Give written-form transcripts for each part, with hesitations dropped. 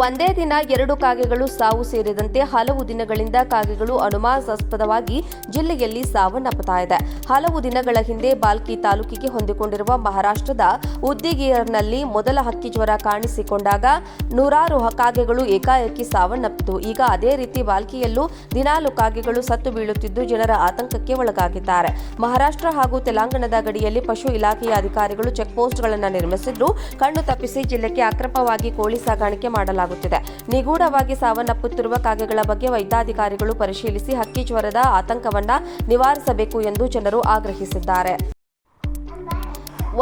ಒಂದೇ ದಿನ 2 ಕಾಗೆಗಳು ಸಾವು ಸೇರಿದಂತೆ ಹಲವು ದಿನಗಳಿಂದ ಕಾಗೆಗಳು ಅನುಮಾನಾಸ್ಪದವಾಗಿ ಜಿಲ್ಲೆಯಲ್ಲಿ ಸಾವನ್ನಪ್ಪುತ್ತಾ ಇದೆ. ಹಲವು ದಿನಗಳ ಹಿಂದೆ ಬಾಲ್ಕಿ ತಾಲೂಕಿಗೆ ಹೊಂದಿಕೊಂಡಿರುವ ಮಹಾರಾಷ್ಟ್ರದ ಉದ್ದಿಗೇರ್ನಲ್ಲಿ ಮೊದಲ ಹಕ್ಕಿ ಜ್ವರ ಕಾಣಿಸಿಕೊಂಡಾಗ ನೂರಾರು ಕಾಗೆಗಳು ಏಕಾಏಕಿ ಸಾವನ್ನಪ್ಪಿತು. ಈಗ ಅದೇ ರೀತಿ ಬಾಲ್ಕಿಯಲ್ಲೂ ದಿನಾಲು ಕಾಗೆಗಳು ಸತ್ತು ಬೀಳುತ್ತಿದ್ದು ಜನರ ಆತಂಕಕ್ಕೆ ಒಳಗಾಗಿದ್ದಾರೆ. ಮಹಾರಾಷ್ಟ್ರ ಹಾಗೂ ತೆಲಂಗಾಣದ ಗಡಿಯಲ್ಲಿ ಪಶು ಇಲಾಖೆಯ ಅಧಿಕಾರಿಗಳು ಚೆಕ್ಪೋಸ್ಟ್ಗಳನ್ನು ನಿರ್ಮಿಸಿದ್ದು, ಕಣ್ಣು ತಪ್ಪಿಸಿ ಜಿಲ್ಲೆಗೆ ಅಕ್ರಮವಾಗಿ ಕೋಳಿ ಸಾಗಾಣಿಕೆ ಮಾಡಲಾಗುತ್ತಿದೆ. ನಿಗೂಢವಾಗಿ ಸಾವನ್ನಪ್ಪುತ್ತಿರುವ ಕಾಗೆಗಳ ಬಗ್ಗೆ ವೈದ್ಯಾಧಿಕಾರಿಗಳು ಪರಿಶೀಲಿಸಿ ಹಕ್ಕಿ ಜ್ವರದ ಆತಂಕವನ್ನು ನಿವಾರಿಸಬೇಕು ಎಂದು ಜನರು ಆಗ್ರಹಿಸಿದ್ದಾರೆ.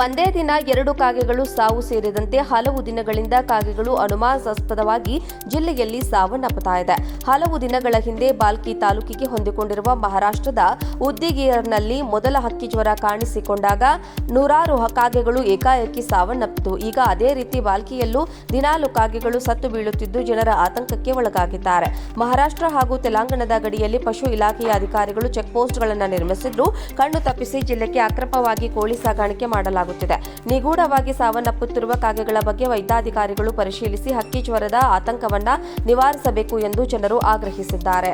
ಒಂದೇ ದಿನ 2 ಕಾಗೆಗಳು ಸಾವು ಸೇರಿದಂತೆ ಹಲವು ದಿನಗಳಿಂದ ಕಾಗೆಗಳು ಅನುಮಾನಾಸ್ಪದವಾಗಿ ಜಿಲ್ಲೆಯಲ್ಲಿ ಸಾವನ್ನಪ್ಪುತ್ತಾ ಇದೆ. ಹಲವು ದಿನಗಳ ಹಿಂದೆ ಬಾಲ್ಕಿ ತಾಲೂಕಿಗೆ ಹೊಂದಿಕೊಂಡಿರುವ ಮಹಾರಾಷ್ಟ್ರದ ಉದ್ದಿಗೇರ್ನಲ್ಲಿ ಮೊದಲ ಹಕ್ಕಿ ಜ್ವರ ಕಾಣಿಸಿಕೊಂಡಾಗ ನೂರಾರು ಕಾಗೆಗಳು ಏಕಾಏಕಿ ಸಾವನ್ನಪ್ಪಿತು. ಈಗ ಅದೇ ರೀತಿ ಬಾಲ್ಕಿಯಲ್ಲೂ ದಿನಾಲು ಕಾಗೆಗಳು ಸತ್ತು ಬೀಳುತ್ತಿದ್ದು ಜನರ ಆತಂಕಕ್ಕೆ ಒಳಗಾಗಿದ್ದಾರೆ. ಮಹಾರಾಷ್ಟ್ರ ಹಾಗೂ ತೆಲಂಗಾಣದ ಗಡಿಯಲ್ಲಿ ಪಶು ಇಲಾಖೆಯ ಅಧಿಕಾರಿಗಳು ಚೆಕ್ಪೋಸ್ಟ್ಗಳನ್ನು ನಿರ್ಮಿಸಿದ್ದು, ಕಣ್ಣು ತಪ್ಪಿಸಿ ಜಿಲ್ಲೆಗೆ ಅಕ್ರಮವಾಗಿ ಕೋಳಿ ಸಾಗಾಣಿಕೆ ಮಾಡಲಾಗುತ್ತಿದೆ. ನಿಗೂಢವಾಗಿ ಸಾವನ್ನಪ್ಪುತ್ತಿರುವ ಕಾಗೆಗಳ ಬಗ್ಗೆ ವೈದ್ಯಾಧಿಕಾರಿಗಳು ಪರಿಶೀಲಿಸಿ ಹಕ್ಕಿ ಜ್ವರದ ಆತಂಕವನ್ನು ನಿವಾರಿಸಬೇಕು ಎಂದು ಜನರು ಆಗ್ರಹಿಸಿದ್ದಾರೆ.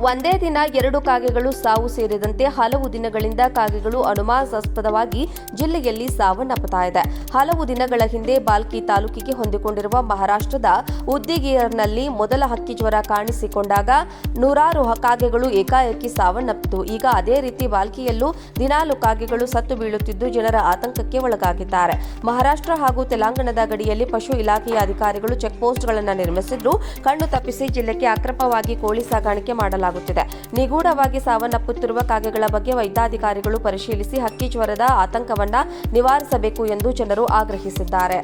ಒಂದೇ ದಿನ 2 ಕಾಗೆಗಳು ಸಾವು ಸೇರಿದಂತೆ ಹಲವು ದಿನಗಳಿಂದ ಕಾಗೆಗಳು ಅನುಮಾನಾಸ್ಪದವಾಗಿ ಜಿಲ್ಲೆಯಲ್ಲಿ ಸಾವನ್ನಪ್ಪುತ್ತಾ ಇದೆ. ಹಲವು ದಿನಗಳ ಹಿಂದೆ ಬಾಲ್ಕಿ ತಾಲೂಕಿಗೆ ಹೊಂದಿಕೊಂಡಿರುವ ಮಹಾರಾಷ್ಟ್ರದ ಉದ್ದಿಗೇರ್ನಲ್ಲಿ ಮೊದಲ ಹಕ್ಕಿ ಜ್ವರ ಕಾಣಿಸಿಕೊಂಡಾಗ ನೂರಾರು ಕಾಗೆಗಳು ಏಕಾಏಕಿ ಸಾವನ್ನಪ್ಪಿತು. ಈಗ ಅದೇ ರೀತಿ ಬಾಲ್ಕಿಯಲ್ಲೂ ದಿನಾಲು ಕಾಗೆಗಳು ಸತ್ತು ಬೀಳುತ್ತಿದ್ದು ಜನರ ಆತಂಕಕ್ಕೆ ಒಳಗಾಗಿದ್ದಾರೆ. ಮಹಾರಾಷ್ಟ್ರ ಹಾಗೂ ತೆಲಂಗಾಣದ ಗಡಿಯಲ್ಲಿ ಪಶು ಇಲಾಖೆಯ ಅಧಿಕಾರಿಗಳು ಚೆಕ್ಪೋಸ್ಟ್ಗಳನ್ನು ನಿರ್ಮಿಸಿದ್ದು, ಕಣ್ಣು ತಪ್ಪಿಸಿ ಜಿಲ್ಲೆಗೆ ಅಕ್ರಮವಾಗಿ ಕೋಳಿ ಸಾಗಾಣಿಕೆ ಮಾಡಲಾಗುತ್ತಿದೆ. ನಿಗೂಢವಾಗಿ ಸಾವನ್ನಪ್ಪುತ್ತಿರುವ ಕಾಗೆಗಳ ಬಗ್ಗೆ ವೈದ್ಯಾಧಿಕಾರಿಗಳು ಪರಿಶೀಲಿಸಿ ಹಕ್ಕಿ ಜ್ವರದ ಆತಂಕವನ್ನು ನಿವಾರಿಸಬೇಕು ಎಂದು ಜನರು ಆಗ್ರಹಿಸಿದ್ದಾರೆ.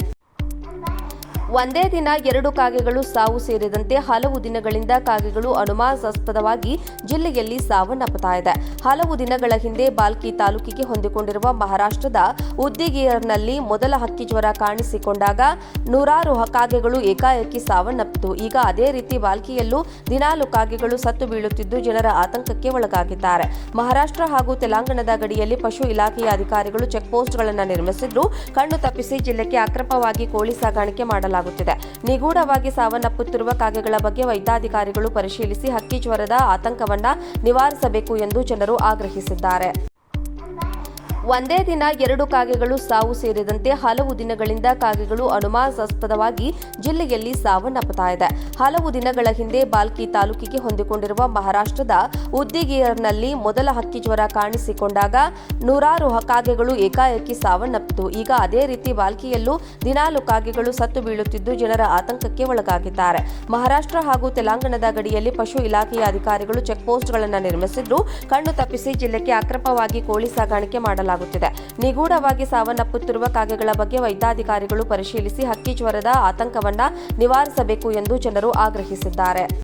ಒಂದೇ ದಿನ 2 ಕಾಗೆಗಳು ಸಾವು ಸೇರಿದಂತೆ ಹಲವು ದಿನಗಳಿಂದ ಕಾಗೆಗಳು ಅನುಮಾನಾಸ್ಪದವಾಗಿ ಜಿಲ್ಲೆಯಲ್ಲಿ ಸಾವನ್ನಪ್ಪುತ್ತಾ ಇದೆ. ಹಲವು ದಿನಗಳ ಹಿಂದೆ ಬಾಲ್ಕಿ ತಾಲೂಕಿಗೆ ಹೊಂದಿಕೊಂಡಿರುವ ಮಹಾರಾಷ್ಟ್ರದ ಉದ್ದಿಗೇರ್ನಲ್ಲಿ ಮೊದಲ ಹಕ್ಕಿ ಜ್ವರ ಕಾಣಿಸಿಕೊಂಡಾಗ ನೂರಾರು ಕಾಗೆಗಳು ಏಕಾಏಕಿ ಸಾವನ್ನಪ್ಪಿತು. ಈಗ ಅದೇ ರೀತಿ ಬಾಲ್ಕಿಯಲ್ಲೂ ದಿನಾಲು ಕಾಗೆಗಳು ಸತ್ತು ಬೀಳುತ್ತಿದ್ದು ಜನರ ಆತಂಕಕ್ಕೆ ಒಳಗಾಗಿದ್ದಾರೆ. ಮಹಾರಾಷ್ಟ್ರ ಹಾಗೂ ತೆಲಂಗಾಣದ ಗಡಿಯಲ್ಲಿ ಪಶು ಇಲಾಖೆಯ ಅಧಿಕಾರಿಗಳು ಚೆಕ್ಪೋಸ್ಟ್ಗಳನ್ನು ನಿರ್ಮಿಸಿದ್ದು, ಕಣ್ಣು ತಪ್ಪಿಸಿ ಜಿಲ್ಲೆಗೆ ಅಕ್ರಮವಾಗಿ ಕೋಳಿ ಸಾಗಾಣಿಕೆ ಮಾಡಲಾಗುತ್ತಿದೆ. ನಿಗೂಢವಾಗಿ ಸಾವನ್ನಪ್ಪುತ್ತಿರುವ ಕಾಗೆಗಳ ಬಗ್ಗೆ ವೈದ್ಯಾಧಿಕಾರಿಗಳು ಪರಿಶೀಲಿಸಿ ಹಕ್ಕಿ ಜ್ವರದ ಆತಂಕವನ್ನು ನಿವಾರಿಸಬೇಕು ಎಂದು ಜನರು ಆಗ್ರಹಿಸಿದ್ದಾರೆ. ಒಂದೇ ದಿನ 2 ಕಾಗೆಗಳು ಸಾವು ಸೇರಿದಂತೆ ಹಲವು ದಿನಗಳಿಂದ ಕಾಗೆಗಳು ಅನುಮಾನಾಸ್ಪದವಾಗಿ ಜಿಲ್ಲೆಯಲ್ಲಿ ಸಾವನ್ನಪ್ಪುತ್ತಾ ಇದೆ. ಹಲವು ದಿನಗಳ ಹಿಂದೆ ಬಾಲ್ಕಿ ತಾಲೂಕಿಗೆ ಹೊಂದಿಕೊಂಡಿರುವ ಮಹಾರಾಷ್ಟ್ರದ ಉದ್ದಿಗೇರ್ನಲ್ಲಿ ಮೊದಲ ಹಕ್ಕಿ ಜ್ವರ ಕಾಣಿಸಿಕೊಂಡಾಗ ನೂರಾರು ಕಾಗೆಗಳು ಏಕಾಏಕಿ ಸಾವನ್ನಪ್ಪಿತು. ಈಗ ಅದೇ ರೀತಿ ಬಾಲ್ಕಿಯಲ್ಲೂ ದಿನಾಲು ಕಾಗೆಗಳು ಸತ್ತು ಬೀಳುತ್ತಿದ್ದು ಜನರ ಆತಂಕಕ್ಕೆ ಒಳಗಾಗಿದ್ದಾರೆ. ಮಹಾರಾಷ್ಟ್ರ ಹಾಗೂ ತೆಲಂಗಾಣದ ಗಡಿಯಲ್ಲಿ ಪಶು ಇಲಾಖೆಯ ಅಧಿಕಾರಿಗಳು ಚೆಕ್ಪೋಸ್ಟ್ಗಳನ್ನು ನಿರ್ಮಿಸಿದ್ದು, ಕಣ್ಣು ತಪ್ಪಿಸಿ ಜಿಲ್ಲೆಗೆ ಅಕ್ರಮವಾಗಿ ಕೋಳಿ ಸಾಗಾಣಿಕೆ ಮಾಡಲಾಗುತ್ತಿದೆ. ನಿಗೂಢವಾಗಿ ಸಾವನ್ನಪ್ಪುತ್ತಿರುವ ಕಾಗೆಗಳ ಬಗ್ಗೆ ವೈದ್ಯಾಧಿಕಾರಿಗಳು ಪರಿಶೀಲಿಸಿ ಹಕ್ಕಿ ಜ್ವರದ ಆತಂಕವನ್ನು ನಿವಾರಿಸಬೇಕು ಎಂದು ಜನರು ಆಗ್ರಹಿಸಿದ್ದಾರೆ.